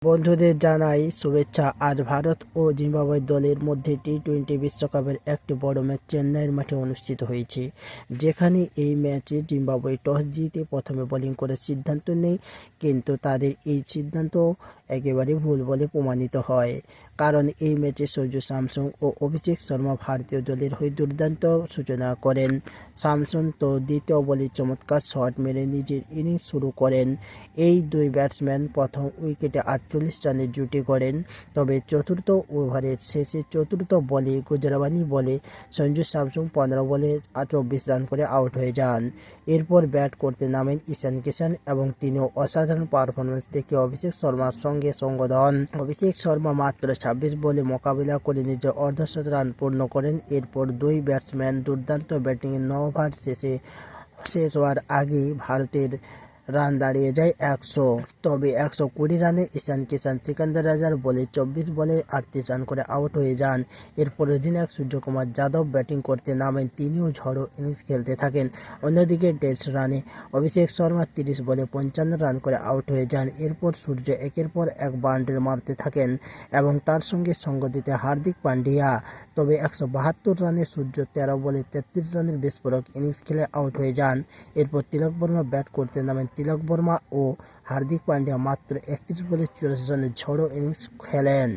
বন্ধুদের জানাই শুভেচ্ছা। আজ ভারত ও জিম্বাবুয়ে দলের মধ্যে টি-20 বিশ্বকাপের একটি বড় ম্যাচ চেন্নাইয়ের মাঠে অনুষ্ঠিত হয়েছে, যেখানে এই ম্যাচে জিম্বাবুয়ে টস জিতে প্রথমে বোলিং করার সিদ্ধান্ত নেয়, কিন্তু তাদের এই সিদ্ধান্ত একেবারে ভুল বলে প্রমাণিত হয়। কারণ এই ম্যাচে সঞ্জু স্যামসন ও অভিষেক শর্মা ভারতীয় দলের হয়ে দুর্দান্ত সূচনা করেন। স্যামসন তো দ্বিতীয় বলে চমৎকার শট মেরে নিজের ইনিংস শুরু করেন। এই দুই ব্যাটসম্যান প্রথম উইকেটে 48 রানের জুটি গড়েন, তবে চতুর্থ ওভারের শেষে চতুর্থ বলে গুজরাবানি বলে সঞ্জু স্যামসন 15 বলে 24 রান করে আউট হয়ে যান। এরপর ব্যাট করতে নামেন ঈশান কিষান এবং তিনিও অসাধারণ পারফরমেন্স দেখে অভিষেক শর্মার সঙ্গে সঙ্গ দেন। অভিষেক শর্মা মাত্র 26 বলে মোকাবিলা করে নিজের অর্ধশত রান পূর্ণ করেন। এরপর দুই ব্যাটসম্যান দুর্দান্ত ব্যাটিংয়ে 9 ওভার শেষ হওয়ার আগেই ভারতের রান দাঁড়িয়ে যায় 100। তবে 120 রানে ঈশান কিষান সিকান্দার রাজার বলে 24 বলে 38 রান করে আউট হয়ে যান। এরপর অধিনায়ক সূর্যকুমার যাদব ব্যাটিং করতে নামেন, তিনিও ঝড়ো ইনিংস খেলতে থাকেন। অন্যদিকে 150 রানে অভিষেক শর্মা 30 বলে 55 রান করে আউট হয়ে যান। এরপর সূর্য একের পর এক বাউন্ডারি মারতে থাকেন এবং তার সঙ্গে সঙ্গ দিতে হার্দিক পান্ডিয়া। তবে 172 রানে সূর্য 13 বলে 33 রানের বিস্ফোরক ইনিংস খেলে আউট হয়ে যান। এরপর তিলক বর্মা ব্যাট করতে নামেন। তিলক বর্মা ও হার্দিক পান্ডিয়া মাত্র 31 বলে 84 রানের ঝড়ো ইনিংস খেলেন।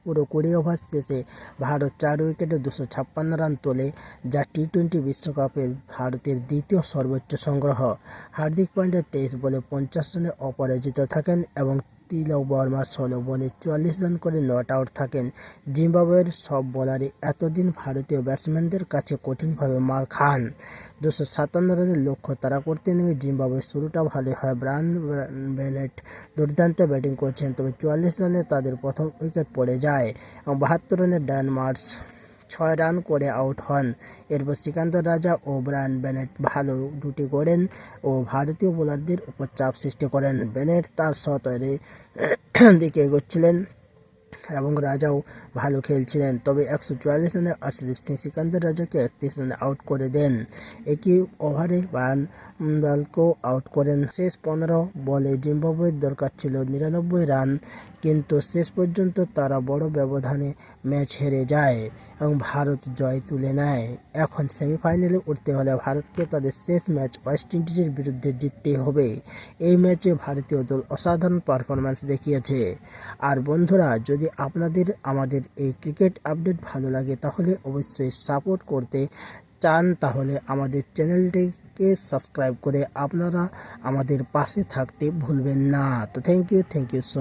পুরো 20 ওভার শেষে ভারত 4 উইকেটে 256 রান তোলে, যা টি-20 বিশ্বকাপের ভারতের দ্বিতীয় সর্বোচ্চ সংগ্রহ। হার্দিক পান্ডিয়া 23 বলে 50 রানে অপরাজিত থাকেন এবং তিলক বর্মা 16 বলে 44 রান করে নট আউট থাকেন। জিম্বাবুয়ের সব বোলারই এতদিন ভারতীয় ব্যাটসম্যানদের কাছে কঠিনভাবে মার খান। 257 রানের লক্ষ্য তাড়া করতে নেমে জিম্বাবুয়ের শুরুটা ভালো হয়। ব্রায়ান বেনেট দুর্দান্ত ব্যাটিং করছেন, তবে 44 রানে তাদের প্রথম উইকেট পড়ে যায় এবং 72 রানে ড্যান মার্শ 6 রান করে আউট হন। এরপর সিকান্দার রাজা ও ব্রায়ান বেনেট ভালো জুটি গড়েন ও ভারতীয় বোলারদের উপর চাপ সৃষ্টি করেন। বেনেট তার শতের দিকে এগোচ্ছিলেন এবং রাজাও ভালো খেলছিলেন, তবে 144 রানে আরশদীপ সিং সিকান্দার রাজাকে 31 রানে আউট করে দেন। একই ওভারে ব্রায়ান বেলকেও আউট করেন। শেষ 15 বলে জিম্বাবুয়ের দরকার ছিল 99 রান, কিন্তু শেষ পর্যন্ত তারা বড় ব্যবধানে ম্যাচ হেরে যায় এবং ভারত জয় তুলে নেয়। এখন সেমিফাইনালে উঠতে হলে ভারতকে তাদের শেষ ম্যাচ ওয়েস্ট ইন্ডিজের বিরুদ্ধে জিততে হবে। এই ম্যাচে ভারতীয় দল অসাধারণ পারফরম্যান্স দেখিয়েছে। আর বন্ধুরা, যদি আপনাদের আমাদের এই ক্রিকেট আপডেট ভালো লাগে তাহলে অবশ্যই সাপোর্ট করতে চান, তাহলে আমাদের চ্যানেলটিকে সাবস্ক্রাইব করে আপনারা আমাদের পাশে থাকতে ভুলবেন না। তো থ্যাংক ইউ সো